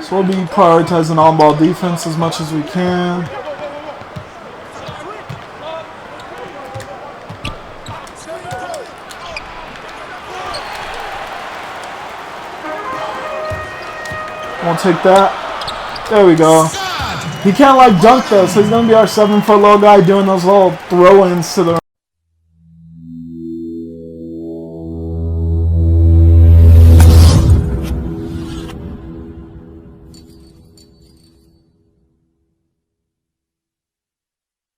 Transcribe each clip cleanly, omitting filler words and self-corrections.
So we'll be prioritizing on-ball defense as much as we can. We'll take that. There we go. He can't like dunk though, so he's gonna be our 7-foot low guy doing those little throw-ins to the.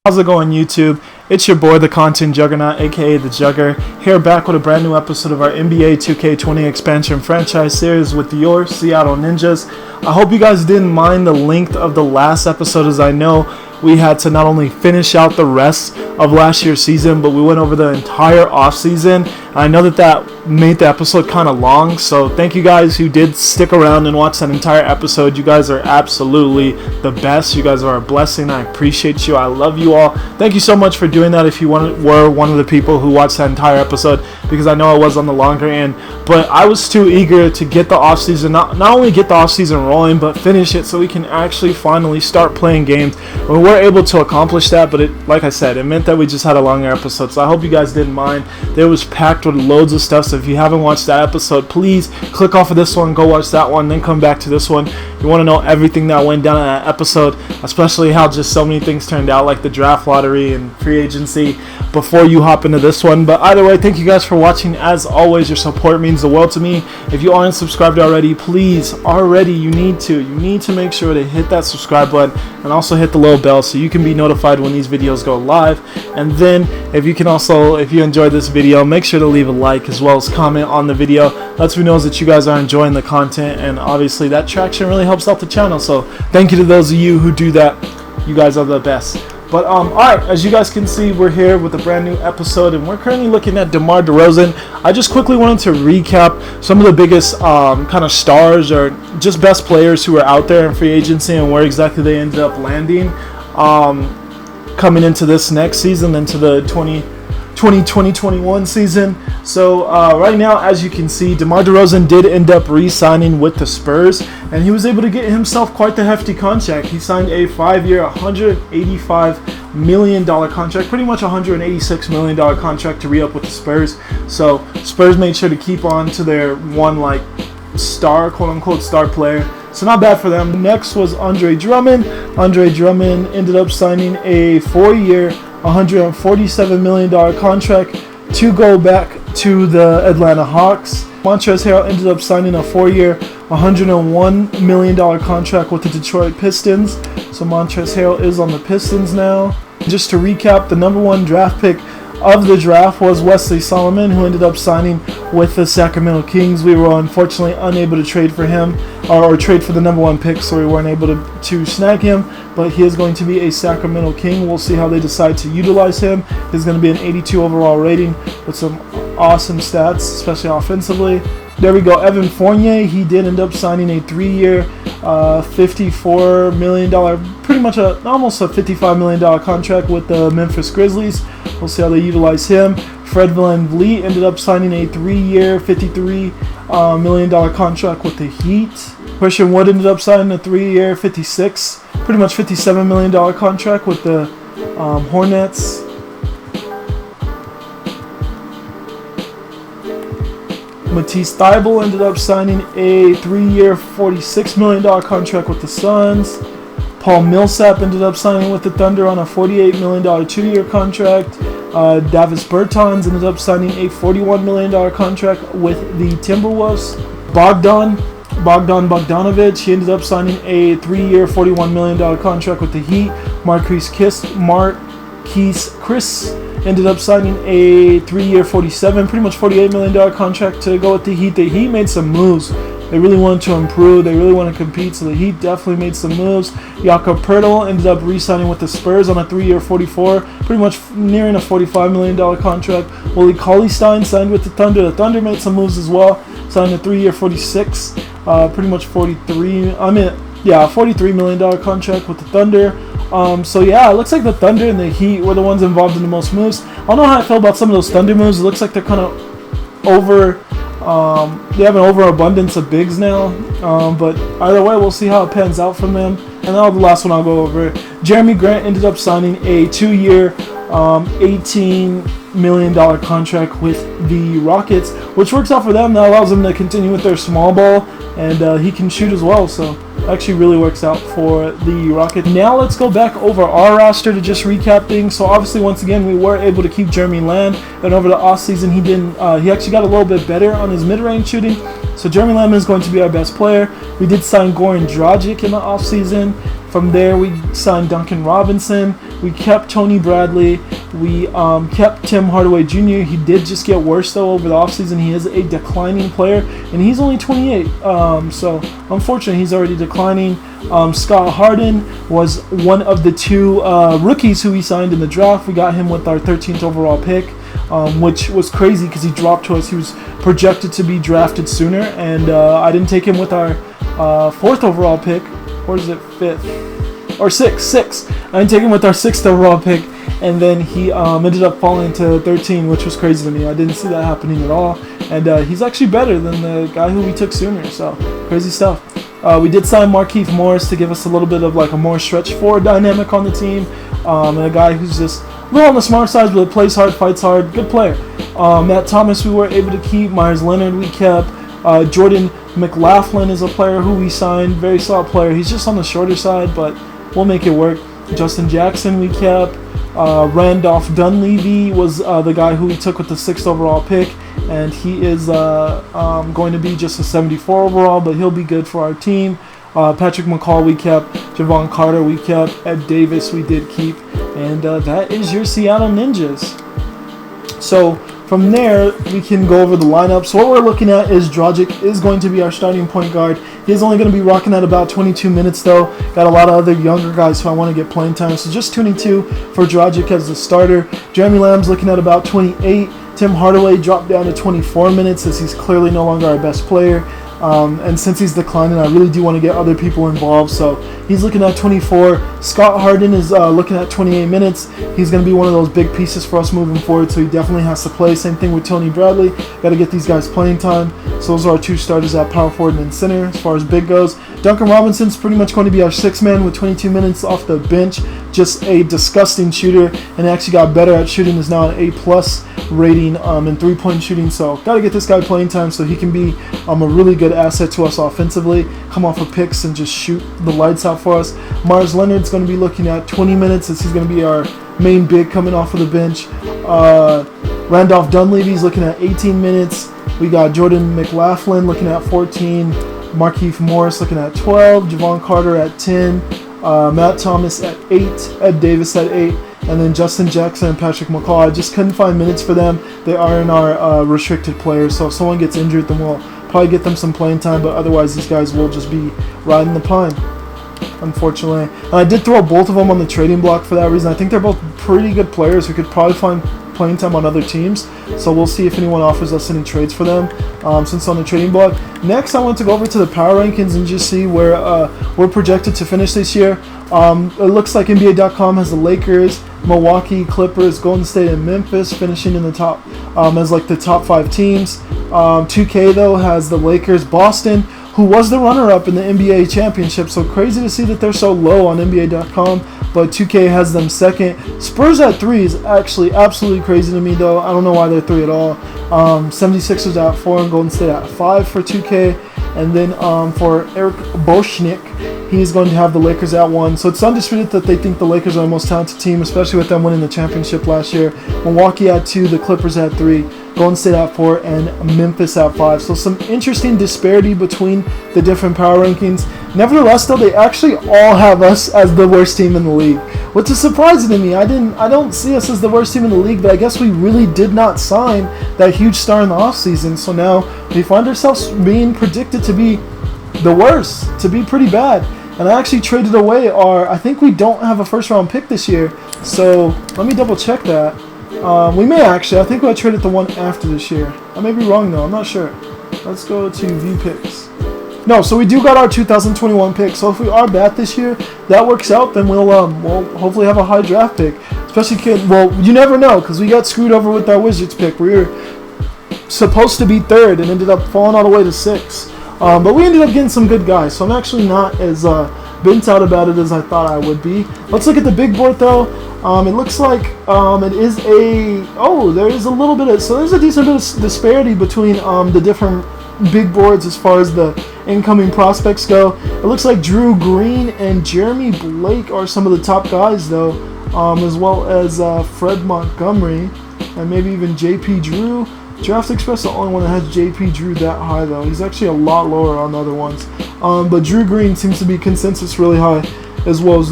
How's it going, YouTube? It's your boy, the Content Juggernaut, aka the Jugger, here back with a brand new episode of our NBA 2k20 expansion franchise series with your Seattle Ninjas. I hope you guys didn't mind the length of the last episode, as I know we had to not only finish out the rest of last year's season, but we went over the entire off season. I know that made the episode kind of long, so thank you guys who did stick around and watch that entire episode. You guys are absolutely the best. You guys are a blessing. I appreciate you. I love you all. Thank you so much for doing that if you were one of the people who watched that entire episode, because I know I was on the longer end, but I was too eager to get the off season, not only get the off season rolling, but finish it so we can actually finally start playing games. We were able to accomplish that, but like I said, it meant that we just had a longer episode, so I hope you guys didn't mind. It was packed with loads of stuff, so if you haven't watched that episode, please click off of this one, go watch that one, then come back to this one. You want to know everything that went down in that episode, especially how just so many things turned out, like the draft lottery and free agency, before you hop into this one. But either way, thank you guys for watching. As always, your support means the world to me. If you aren't subscribed already, please, you need to make sure to hit that subscribe button and also hit the little bell so you can be notified when these videos go live. And then if you enjoyed this video, make sure to leave a like as well as comment on the video. Lets me know that you guys are enjoying the content, and obviously that traction really helps out the channel, so thank you to those of you who do that. You guys are the best. But alright, as you guys can see, we're here with a brand new episode, and we're currently looking at DeMar DeRozan. I just quickly wanted to recap some of the biggest kind of stars or just best players who are out there in free agency and where exactly they ended up landing coming into this next season, into the 2020-2021 season. So right now, as you can see, DeMar DeRozan did end up re-signing with the Spurs, and he was able to get himself quite the hefty contract. He signed a 5-year, $185 million contract, pretty much $186 million contract to re-up with the Spurs. So Spurs made sure to keep on to their one star, quote-unquote star player. So not bad for them. Next was Andre Drummond. Andre Drummond ended up signing a 4-year, $147 million contract to go back to the Atlanta Hawks. Montrezl Harrell ended up signing a 4-year, $101 million contract with the Detroit Pistons. So Montrezl Harrell is on the Pistons now. Just to recap, the number 1 draft pick of the draft was Wesley Solomon, who ended up signing with the Sacramento Kings. We were unfortunately unable to trade for him or trade for the number 1 pick, so we weren't able to snag him, but he is going to be a Sacramento King. We'll see how they decide to utilize him. He's going to be an 82 overall rating with some awesome stats, especially offensively. There we go. Evan Fournier, he did end up signing a 3-year, $54 million, pretty much almost a $55 million contract with the Memphis Grizzlies. We'll see how they utilize him. Fred VanVleet ended up signing a 3-year, $53 million contract with the Heat. Christian Wood ended up signing a 3-year, pretty much $57 million contract with the Hornets. Matisse Thybulle ended up signing a 3-year, $46 million contract with the Suns. Paul Millsap ended up signing with the Thunder on a $48 million 2-year contract. Davis Bertans ended up signing a $41 million contract with the Timberwolves. Bogdan Bogdanovic, he ended up signing a 3-year, $41 million contract with the Heat. Marquise Chris ended up signing a 3-year, pretty much $48 million contract to go with the Heat. The Heat made some moves. They really wanted to improve. They really want to compete, so the Heat definitely made some moves. Jakob Poeltl ended up re-signing with the Spurs on a 3-year, pretty much nearing a $45 million contract. Willie Cauley-Stein signed with the Thunder. The Thunder made some moves as well, signed a 3-year, pretty much $43 million contract with the Thunder. So yeah, it looks like the Thunder and the Heat were the ones involved in the most moves. I don't know how I feel about some of those Thunder moves. It looks like they're kind of They have an overabundance of bigs now, but either way, we'll see how it pans out from them. And now the last one I'll go over. Jeremy Grant ended up signing a 2-year, $18 million contract with the Rockets, which works out for them. That allows them to continue with their small ball, and he can shoot as well, so actually really works out for the Rockets. Now let's go back over our roster to just recap things. So obviously, once again, we were able to keep Jeremy Lamb, and over the offseason, he didn't. He actually got a little bit better on his mid-range shooting. So Jeremy Lamb is going to be our best player. We did sign Goran Dragic in the offseason. From there, we signed Duncan Robinson. We kept Tony Bradley. We kept Tim Hardaway Jr. He did just get worse, though, over the offseason. He is a declining player, and he's only 28. So, unfortunately, he's already declining. Scott Harden was one of the 2 rookies who we signed in the draft. We got him with our 13th overall pick, which was crazy because he dropped to us. He was projected to be drafted sooner, and I didn't take him with our 4th overall pick. Or is it 5th? Or 6th. I didn't take him with our 6th overall pick, and then he ended up falling to 13, which was crazy to me. I didn't see that happening at all, and he's actually better than the guy who we took sooner, so crazy stuff. We did sign Markieff Morris to give us a little bit of like a more stretch forward dynamic on the team, and a guy who's just a little on the smart side, but plays hard, fights hard, good player. Matt Thomas we were able to keep. Myers Leonard we kept. Jordan McLaughlin is a player who we signed, very solid player. He's just on the shorter side, but we'll make it work. Justin Jackson we kept. Randolph Dunleavy was the guy who we took with the 6th overall pick, and he is going to be just a 74 overall, but he'll be good for our team. Patrick McCall we kept. Javon Carter we kept. Ed Davis we did keep. And that is your Seattle Ninjas. So from there, we can go over the lineup. So what we're looking at is Dragic is going to be our starting point guard. He's only going to be rocking at about 22 minutes, though. Got a lot of other younger guys who I want to get playing time. So just 22 for Dragic as the starter. Jeremy Lamb's looking at about 28. Tim Hardaway dropped down to 24 minutes as he's clearly no longer our best player. And since he's declining, I really do want to get other people involved. So he's looking at 24. Scott Harden is looking at 28 minutes. He's going to be one of those big pieces for us moving forward, so he definitely has to play. Same thing with Tony Bradley. Got to get these guys playing time. So those are our 2 starters at power forward and center as far as big goes. Duncan Robinson's pretty much going to be our 6th man with 22 minutes off the bench. Just a disgusting shooter, and actually got better at shooting. Is now an A+ rating in 3-point shooting. So got to get this guy playing time so he can be a really good asset to us offensively. Come off of picks and just shoot the lights out for us. Myers Leonard's going to be looking at 20 minutes as he's going to be our main big coming off of the bench. Randolph Dunleavy's looking at 18 minutes. We got Jordan McLaughlin looking at 14. Markieff Morris looking at 12. Javon Carter at 10. Matt Thomas at 8. Ed Davis at 8. And then Justin Jackson and Patrick McCall. I just couldn't find minutes for them. They are in our restricted players. So if someone gets injured, then we'll probably get them some playing time. But otherwise, these guys will just be riding the pine, unfortunately. And I did throw both of them on the trading block for that reason. I think they're both pretty good players who could probably find playing time on other teams. So we'll see if anyone offers us any trades for them since on the trading block. Next, I want to go over to the power rankings and just see where we're projected to finish this year. It looks like NBA.com has the Lakers, Milwaukee, Clippers, Golden State, and Memphis finishing in the top as like the top 5 teams. 2K though has the Lakers, Boston, who was the runner-up in the NBA championship. So crazy to see that they're so low on NBA.com, but 2K has them second. Spurs at 3 is actually absolutely crazy to me, though. I don't know why they're 3 at all. 76ers at 4 and Golden State at 5 for 2K. And then for Eric Boschnick, he's going to have the Lakers at 1. So it's undisputed that they think the Lakers are the most talented team, especially with them winning the championship last year. Milwaukee at 2, the Clippers at 3, Golden State at 4, and Memphis at 5. So some interesting disparity between the different power rankings. Nevertheless, though, they actually all have us as the worst team in the league, which is surprising to me. I don't see us as the worst team in the league, but I guess we really did not sign that huge star in the offseason. So now we find ourselves being predicted to be the worst, to be pretty bad. And I actually traded away I think we don't have a first round pick this year. So let me double check that. We may actually. I think I traded the one after this year. I may be wrong though. I'm not sure. Let's go to view picks. No, so we do got our 2021 pick. So if we are bad this year, that works out. Then we'll hopefully have a high draft pick. Especially you never know because we got screwed over with our Wizards pick. We were supposed to be 3rd and ended up falling all the way to 6th. But we ended up getting some good guys, so I'm actually not as bent out about it as I thought I would be. Let's look at the big board though. It looks like it is there is a little bit of, so there's a decent bit of disparity between the different big boards as far as the incoming prospects go. It looks like Drew Green and Jeremy Blake are some of the top guys though, as well as Fred Montgomery and maybe even JP Drew. Draft Express the only one that has JP Drew that high though. He's actually a lot lower on the other ones. But Drew Green seems to be consensus really high, as well as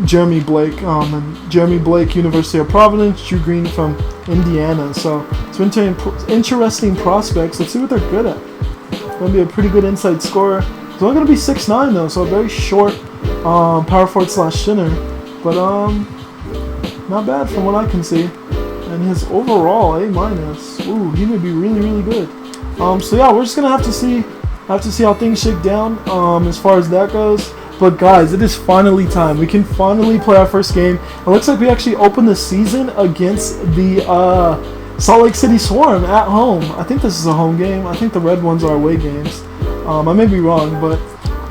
Jeremy Blake. And Jeremy Blake, University of Providence. Drew Green from Indiana. So it's been interesting prospects. Let's see what they're good at. Going to be a pretty good inside scorer. He's only going to be 6'9" though, so a very short power forward / center. But not bad from what I can see. And his overall A-. Ooh, he may be really, really good. So yeah, we're just gonna have to see how things shake down as far as that goes. But guys, it is finally time. We can finally play our first game. It looks like we actually opened the season against the Salt Lake City Swarm at home. I think this is a home game. I think the red ones are away games. I may be wrong, but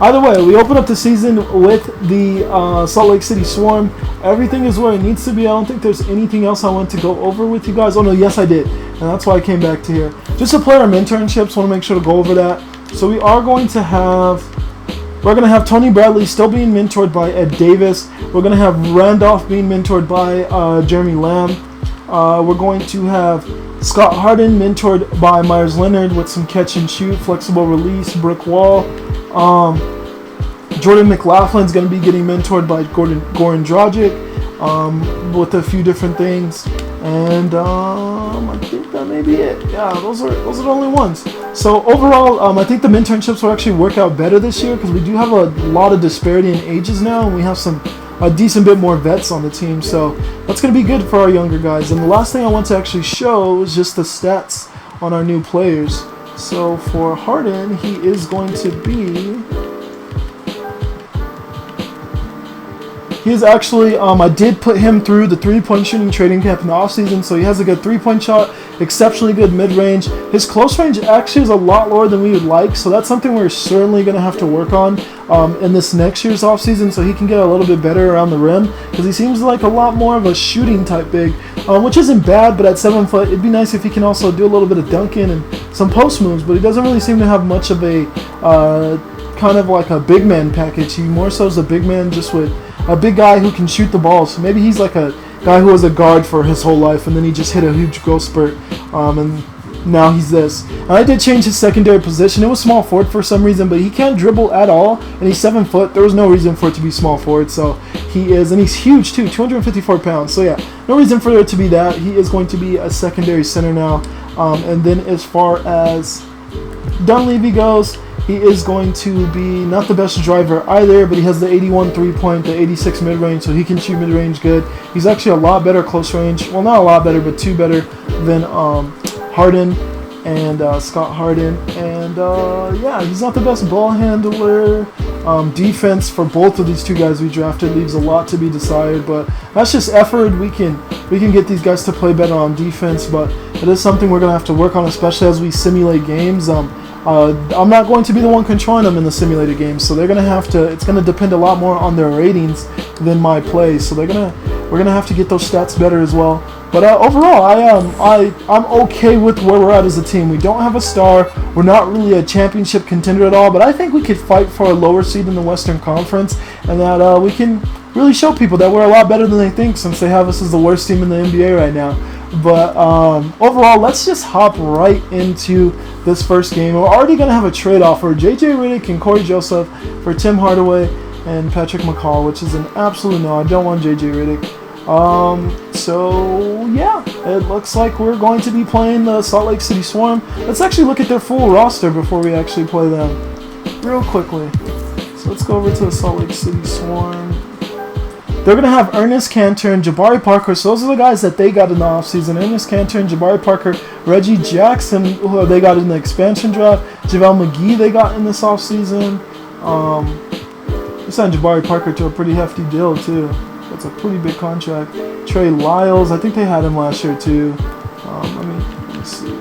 either way, we open up the season with the Salt Lake City Swarm. Everything is where it needs to be. I don't think there's anything else I want to go over with you guys. Oh no, yes I did. And that's why I came back to here. Just to play our mentorships, want to make sure to go over that. So we are going to have, Tony Bradley still being mentored by Ed Davis. We're going to have Randolph being mentored by Jeremy Lamb. We're going to have Scott Harden mentored by Myers Leonard with some catch and shoot, flexible release, brick wall. Jordan McLaughlin's going to be getting mentored by Goran Dragic with a few different things, and I think that may be it. Yeah, those are the only ones. So overall, I think the mentorships will actually work out better this year because we do have a lot of disparity in ages now, and we have a decent bit more vets on the team. So that's going to be good for our younger guys. And the last thing I want to actually show is just the stats on our new players. So for Harden, he is going to be. He is actually, I did put him through the 3-point shooting training camp in the offseason, so he has a good 3-point shot, exceptionally good mid-range. His close range actually is a lot lower than we would like, so that's something we're certainly going to have to work on in this next year's offseason, so he can get a little bit better around the rim, because he seems like a lot more of a shooting type big, which isn't bad, but at 7 foot, it'd be nice if he can also do a little bit of dunking and some post moves, but he doesn't really seem to have much of a kind of like a big man package. He more so is a big man just with a big guy who can shoot the ball. So maybe he's like a guy who was a guard for his whole life, and then he just hit a huge growth spurt, and now he's this. And I did change his secondary position. It was small forward for some reason, but he can't dribble at all, and he's 7 foot. There was no reason for it to be small forward, so he is, and he's huge too, 254 pounds. So yeah, no reason for it to be that. He is going to be a secondary center now. And then as far as Dunleavy goes, he is going to be not the best driver either, but he has the 81 3-point, the 86 mid-range, so he can shoot mid-range good. He's actually a lot better close range. Well, not a lot better, but 2 better than Harden and Scott Harden. And yeah, he's not the best ball handler. Defense for both of these two guys we drafted leaves a lot to be desired, but that's just effort. We can get these guys to play better on defense, but it is something we're going to have to work on, especially as we simulate games. I'm not going to be the one controlling them in the simulated games, so they're gonna have to. It's gonna depend a lot more on their ratings than my plays. So we're gonna have to get those stats better as well. But overall, I'm okay with where we're at as a team. We don't have a star. We're not really a championship contender at all. But I think we could fight for a lower seed in the Western Conference, and that we can really show people that we're a lot better than they think, since they have us as the worst team in the NBA right now. But overall, let's just hop right into this first game. We're already going to have a trade-off for J.J. Redick and Corey Joseph for Tim Hardaway and Patrick McCall, which is an absolute no. I don't want J.J. Redick. So, yeah, it looks like we're going to be playing the Salt Lake City Swarm. Let's actually look at their full roster before we actually play them real quickly. So let's go over to the Salt Lake City Swarm. They're going to have Ernest Cantor and Jabari Parker. So those are the guys that they got in the offseason. Ernest Cantor and Jabari Parker. Reggie Jackson, who they got in the expansion draft. JaVale McGee they got in this offseason. They signed Jabari Parker to a pretty hefty deal, too. That's a pretty big contract. Trey Lyles, I think they had him last year, too. Let me see.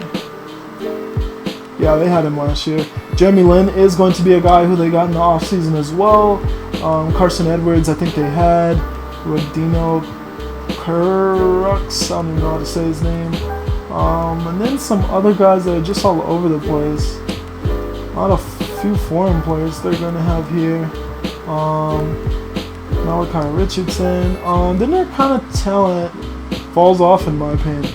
Yeah, they had him last year. Jeremy Lin is going to be a guy who they got in the offseason as well. Carson Edwards, I think they had. Rodino Kurux, I don't even know how to say his name. And then some other guys that are just all over the place. A few foreign players they're going to have here. Malachi Richardson. Then their kind of talent falls off in my opinion.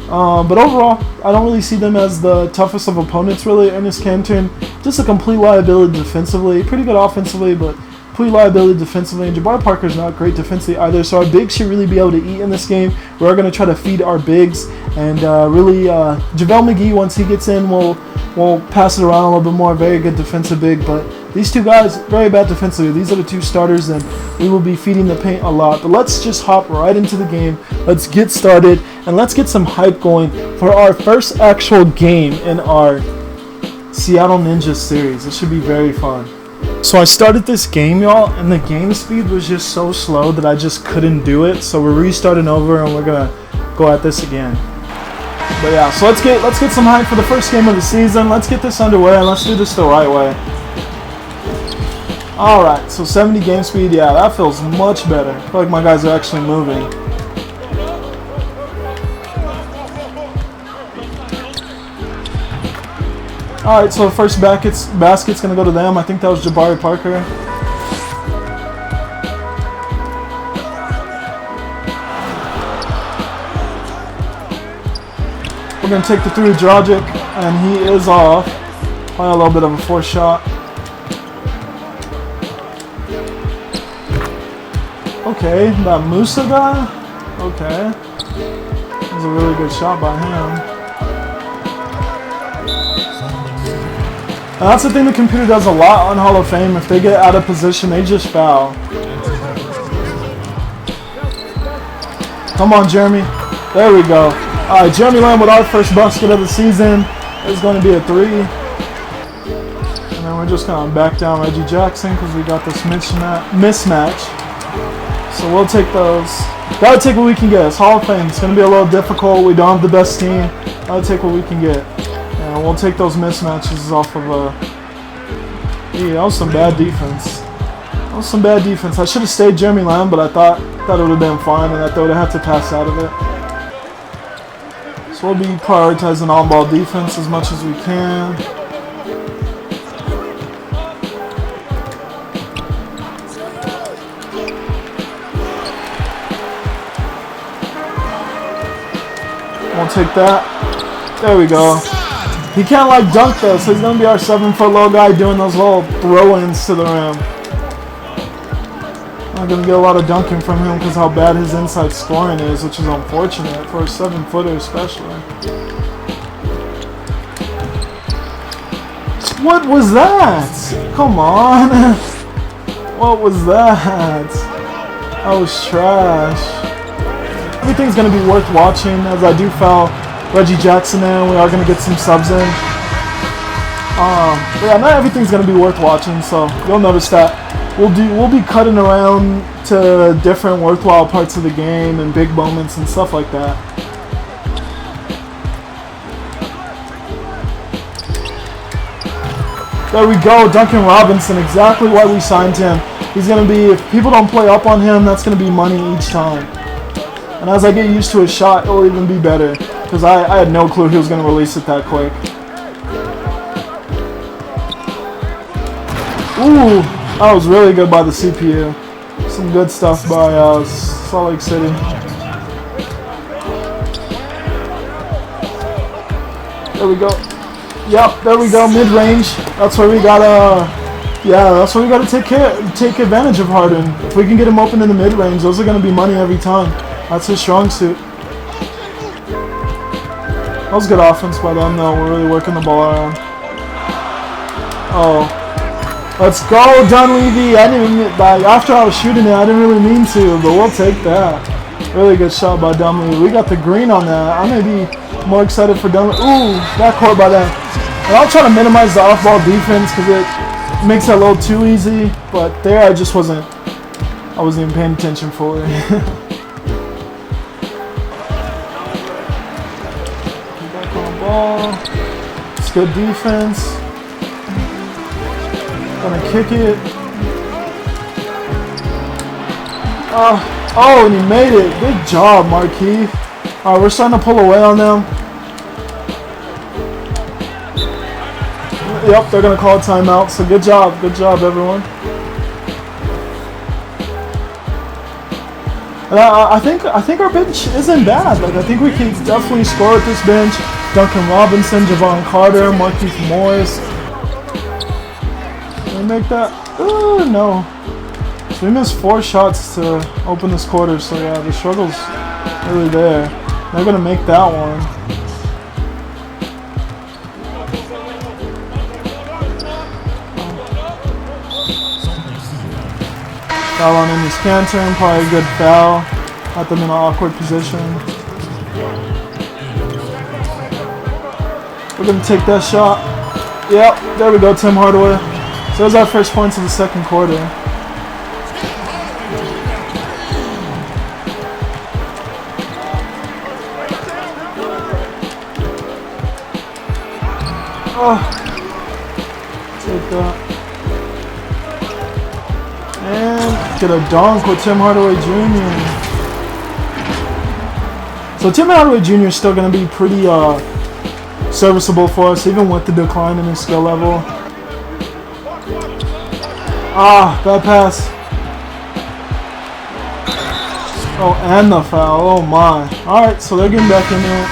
But overall, I don't really see them as the toughest of opponents really. Ernest Canton, just a complete liability defensively. Pretty good offensively, but complete liability defensively. And Jabari Parker's not great defensively either. So our bigs should really be able to eat in this game. We're going to try to feed our bigs. And really, JaVale McGee, once he gets in, we'll pass it around a little bit more. Very good defensive big. But these two guys, very bad defensively. These are the two starters, and we will be feeding the paint a lot. But let's just hop right into the game. Let's get started, and let's get some hype going for our first actual game in our Seattle Ninjas series. It should be very fun. So I started this game, y'all, and the game speed was just so slow that I just couldn't do it. So we're restarting over, and we're gonna go at this again. But yeah, so let's get some hype for the first game of the season. Let's get this underway, and let's do this the right way. Alright, so 70 game speed, yeah, that feels much better. I feel like my guys are actually moving. Alright, so the first basket's going to go to them. I think that was Jabari Parker. We're going to take the three to Dragic, and he is off. Probably a little bit of a forced shot. Okay, that Musa guy? Okay. That was a really good shot by him. And that's the thing the computer does a lot on Hall of Fame. If they get out of position, they just foul. Come on, Jeremy. There we go. Alright, Jeremy Lamb with our first basket of the season. It's going to be a three. And then we're just going to back down Reggie Jackson because we got this mismatch. So we'll take those. Gotta take what we can get. It's Hall of Fame. It's going to be a little difficult. We don't have the best team. Gotta take what we can get. And we'll take those mismatches off of yeah, that was some bad defense. That was some bad defense. I should have stayed Jeremy Lamb, but I thought it would have been fine, and I thought I would have had to pass out of it. So we'll be prioritizing on-ball defense as much as we can. We'll take that. There we go. He can't like dunk though, so he's gonna be our 7-foot low guy doing those little throw-ins to the rim. Not gonna get a lot of dunking from him because how bad his inside scoring is, which is unfortunate for a 7-footer especially. What was that? Come on. What was that? That was trash. Everything's going to be worth watching as I do foul Reggie Jackson in. We are going to get some subs in. But yeah, not everything's going to be worth watching, so you'll notice that we'll be cutting around to different worthwhile parts of the game and big moments and stuff like that. There we go, Duncan Robinson, exactly why we signed him. He's going to be, if people don't play up on him, that's going to be money each time. And as I get used to his shot, it'll even be better. Because I had no clue he was going to release it that quick. Ooh, that was really good by the CPU. Some good stuff by Salt Lake City. There we go. Yep, there we go, mid-range. That's where we gotta, that's where we gotta take advantage of Harden. If we can get him open in the mid-range, those are gonna be money every time. That's his strong suit. That was good offense by them, though. We're really working the ball around. Oh, let's go, Dunleavy. I didn't even, after I was shooting it, I didn't really mean to, but we'll take that. Really good shot by Dunleavy. We got the green on that. I may be more excited for Dunleavy. Ooh, backcourt by them. And I'll try to minimize the off-ball defense because it makes it a little too easy. But there, I wasn't even paying attention fully. Back on the ball. Let's good defense. Gonna kick it. Oh, and he made it. Good job, Marquis. Alright, we're starting to pull away on them. Yep, they're gonna call a timeout. So good job, everyone. And I think our bench isn't bad. Like, I think we can definitely score with this bench. Duncan Robinson, Javon Carter, Marquise Morris. Can we make that? Ooh, no. So we missed 4 shots to open this quarter. So yeah, the struggle's really there. They're gonna make that one. Foul on Ennis Canton, probably a good foul. Got them in an awkward position. We're gonna take that shot. Yep, there we go, Tim Hardaway. So there's our first points of the second quarter. Oh, take that. And get a dunk with Tim Hardaway Jr. So Tim Hardaway Jr. is still going to be pretty serviceable for us, even with the decline in his skill level. Ah, bad pass. Oh, and the foul. Oh my. Alright, so they're getting back in there.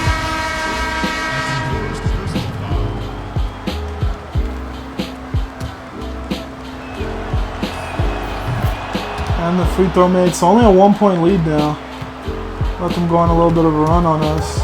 And the free throw made. It's only a 1-point lead now. Let them go on a little bit of a run on us.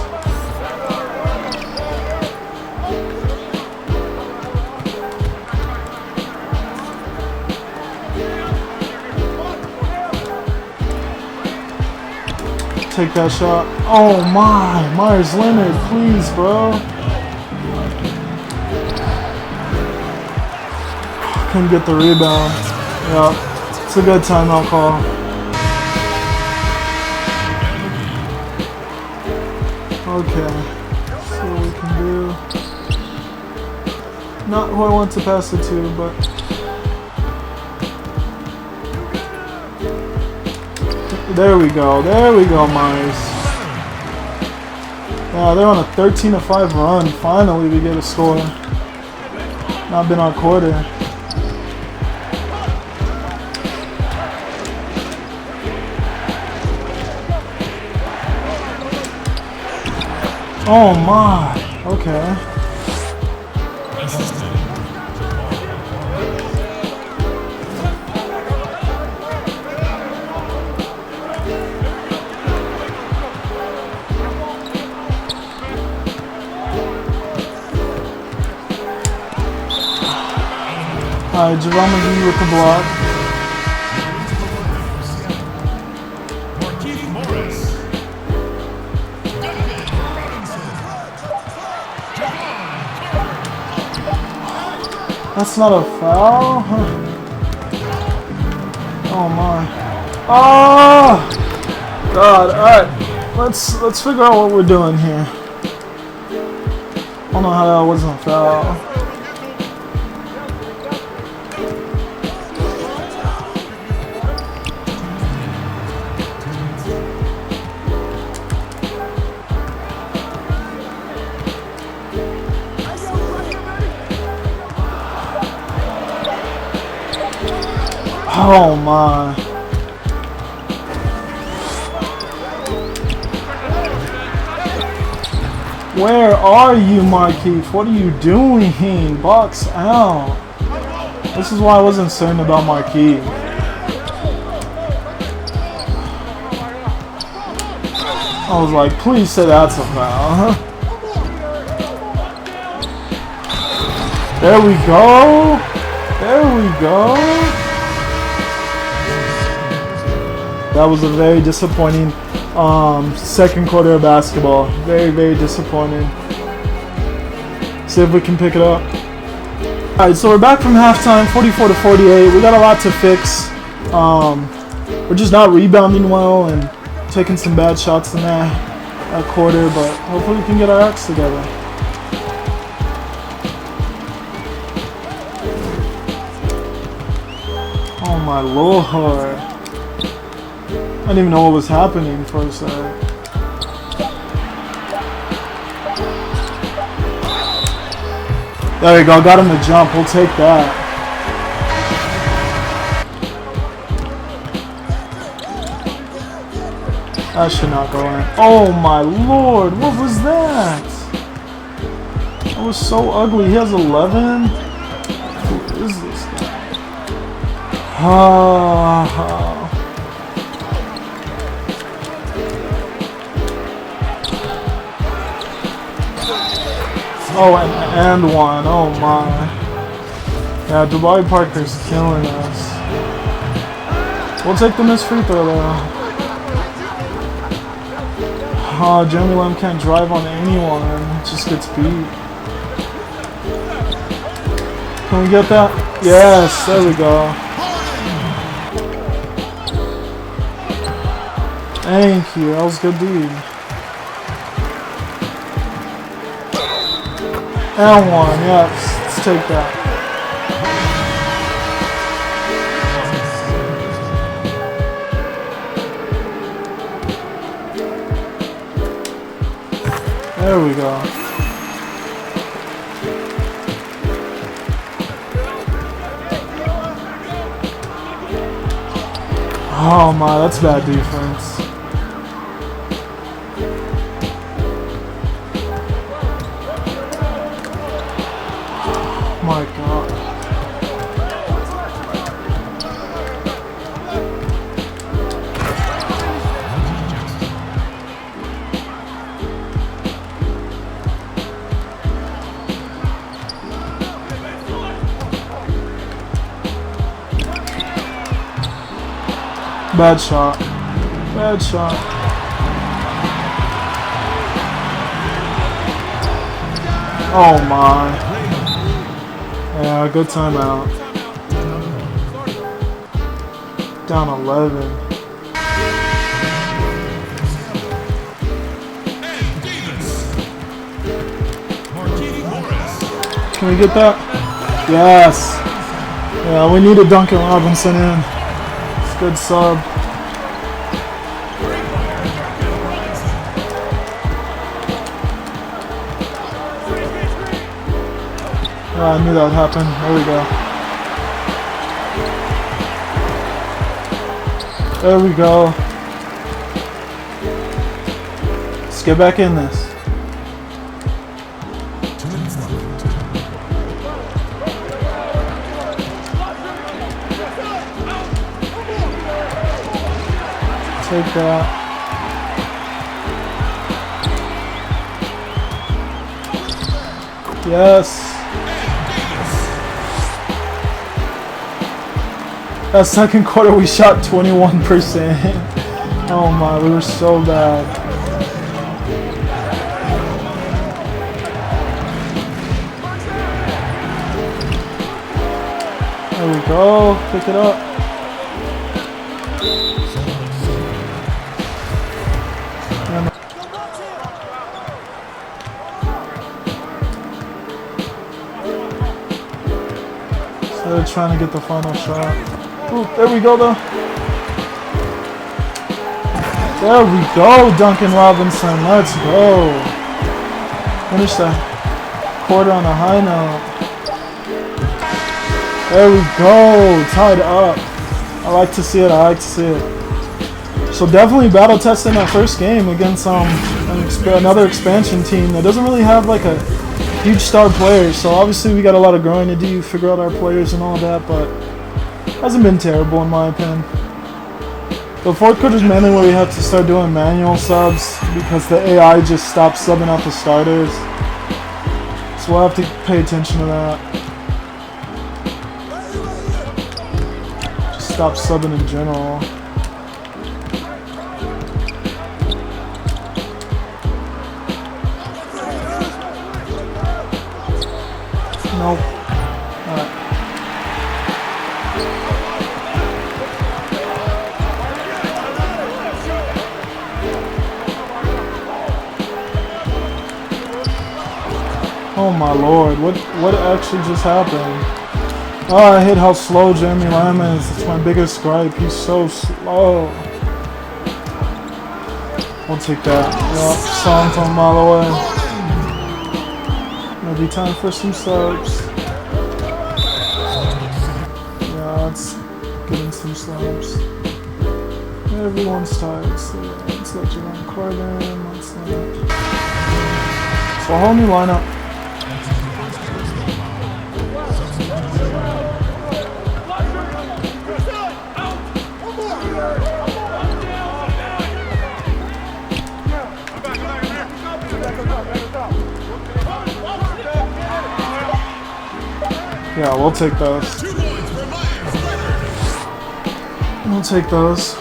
Take that shot. Oh my. Myers Leonard, please, bro. Couldn't get the rebound. Yep. It's a good timeout call. Okay. See what we can do. Not who I want to pass it to, but there we go. There we go, Myers. Yeah, they're on a 13-5 run. Finally, we get a score. Not been our quarter. Oh my, okay. Alright, Javon McGee with the block. That's not a foul? Huh. Oh my. Oh God, alright. Let's figure out what we're doing here. I don't know how that wasn't a foul. Oh my. Where are you, Markeith? What are you doing? Box out. This is why I wasn't certain about Markeith. I was like, please say that's a foul. There we go. There we go. That was a very disappointing second quarter of basketball. Very, very disappointing. See if we can pick it up. Alright, so we're back from halftime, 44-48. We got a lot to fix. We're just not rebounding well and taking some bad shots in that quarter, but hopefully we can get our acts together. Oh my lord. I didn't even know what was happening for a sec. There we go, got him to jump. We'll take that. That should not go in. Oh my lord, what was that? That was so ugly. He has 11? Who is this guy? Oh, and one. Oh my. Yeah, Dubai Parker's killing us. We'll take the missed free throw though. Jeremy Lamb can't drive on anyone. Just gets beat. Can we get that? Yes, there we go. Thank you. That was a good deed. And one, yes. Let's take that. There we go. Oh my, that's bad defense. Oh my god. Bad shot. Bad shot. Oh my. Yeah, good timeout. Down 11. Can we get that? Yes. Yeah, we needed Duncan Robinson in. Good sub. I knew that would happen. There we go. There we go. Let's get back in this. Take that. Yes. That second quarter we shot 21%. Oh my, we were so bad. There we go. Pick it up. They're trying to get the final shot. Ooh, there we go though. There we go, Duncan Robinson. Let's go. Finish that quarter on a high note. There we go. Tied up. I like to see it. So definitely battle testing that first game against another expansion team that doesn't really have like a huge star players, so obviously we got a lot of growing to do, figure out our players and all that, but hasn't been terrible in my opinion. The fourth quarter is mainly where we have to start doing manual subs because the AI just stops subbing out the starters, so we'll have to pay attention to that. Just stop subbing in general. Nope. Alright. Oh my lord, what actually just happened? Oh, I hate how slow Jeremy Lamb is. It's my biggest gripe. He's so slow. We'll take that. Yep, Song's on by the way. Maybe time for some subs. Yeah, let's get in some subs. Everyone's tired, so yeah, let's let Javon Carter in. Let's let... So a whole new lineup. Yeah, we'll take those. We'll take those.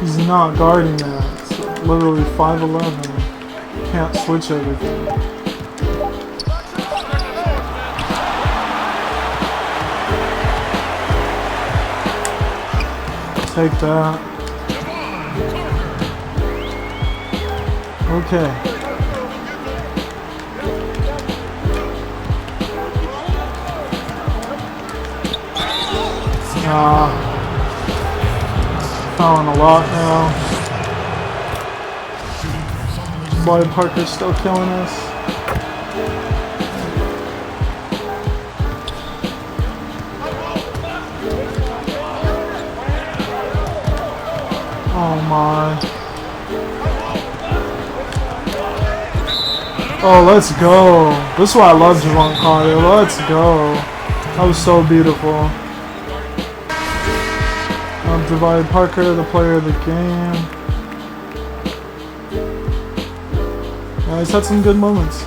He's not guarding that. It's literally 5'11". Can't switch everything. Take that. Okay. Fouling a lot now. Boy, Parker's still killing us. Oh my. Oh, let's go. This is why I love Javon Carter. Let's go. That was so beautiful. Divide Parker, the player of the game. Yeah, he's had some good moments.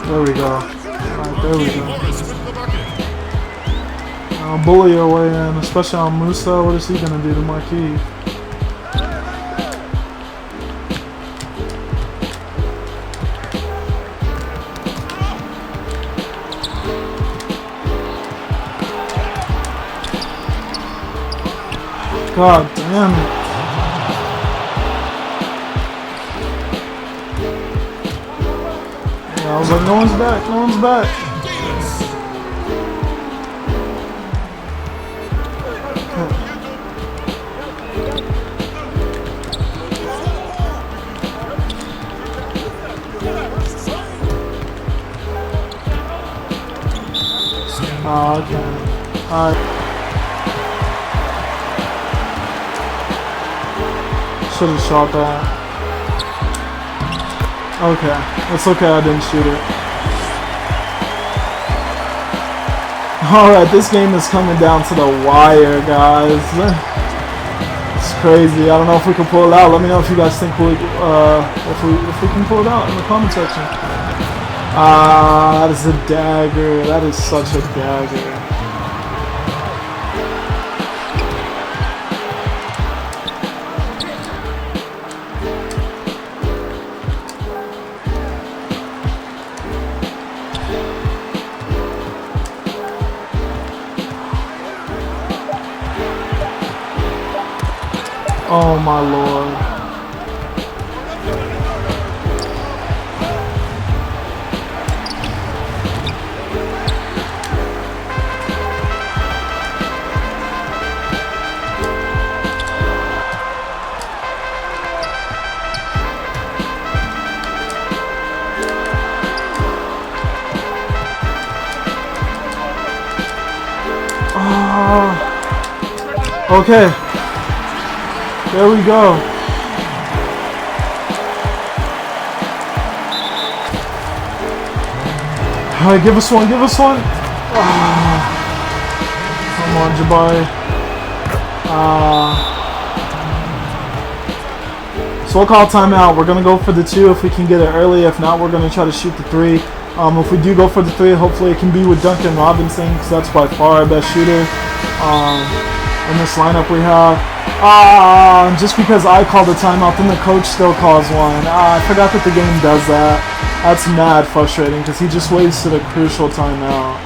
There we go. Alright, there we go. Bully your way in, especially on Musa. What is he gonna do to Marquis? God damn it. Yeah, I was like, no one's back, no one's back. Oh, okay. Alright. Should have shot that. Okay. It's okay I didn't shoot it. Alright, this game is coming down to the wire, guys. It's crazy. I don't know if we can pull it out. Let me know if you guys think if we can pull it out in the comment section. That is a dagger. That is such a dagger. Oh my lord. Okay. There we go. Alright, give us one, give us one. Come on, Jabari. So we'll call timeout. We're going to go for the 2 if we can get it early. If not, we're going to try to shoot the 3. If we do go for the 3, hopefully it can be with Duncan Robinson, because that's by far our best shooter. in this lineup we have. Just because I called a timeout, then the coach still calls one. I forgot that the game does that. That's mad frustrating because he just wasted a crucial timeout.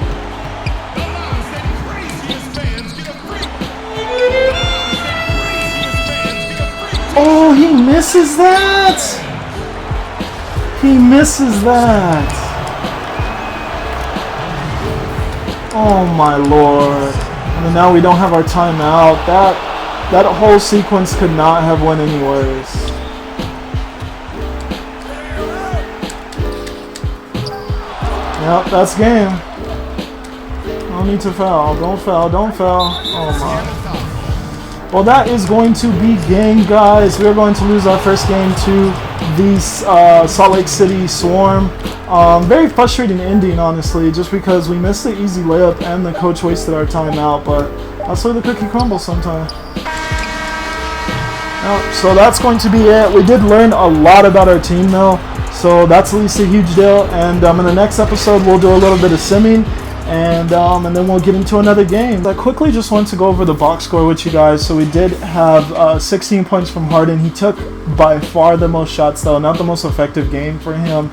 Oh, he misses that! He misses that! Oh my lord. And then now we don't have our timeout. That whole sequence could not have went any worse. Yep, that's game. No need to foul. Don't foul. Don't foul. Oh my. Well, that is going to be game, guys. We're going to lose our first game to the Salt Lake City Swarm. Very frustrating ending, honestly, just because we missed the easy layup and the coach wasted our timeout. But that's where the cookie crumbles sometimes. So that's going to be it. We did learn a lot about our team, though. So that's at least a huge deal. And in the next episode, we'll do a little bit of simming. And then we'll get into another game. I quickly just want to go over the box score with you guys. So we did have 16 points from Harden. He took by far the most shots, though. Not the most effective game for him.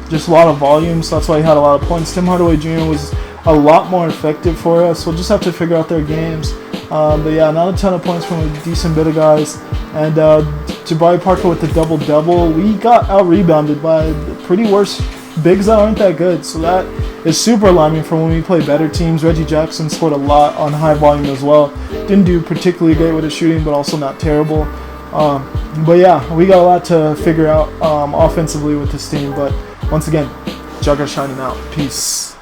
Just a lot of volume, so that's why he had a lot of points. Tim Hardaway Jr. was a lot more effective for us. We'll just have to figure out their games. But yeah, not a ton of points from a decent bit of guys. And Jabari Parker with the double-double. We got out-rebounded by pretty worse bigs that aren't that good. So that is super alarming for when we play better teams. Reggie Jackson scored a lot on high volume as well. Didn't do particularly great with his shooting, but also not terrible. But yeah, we got a lot to figure out offensively with this team. But once again, Jugger shining out. Peace.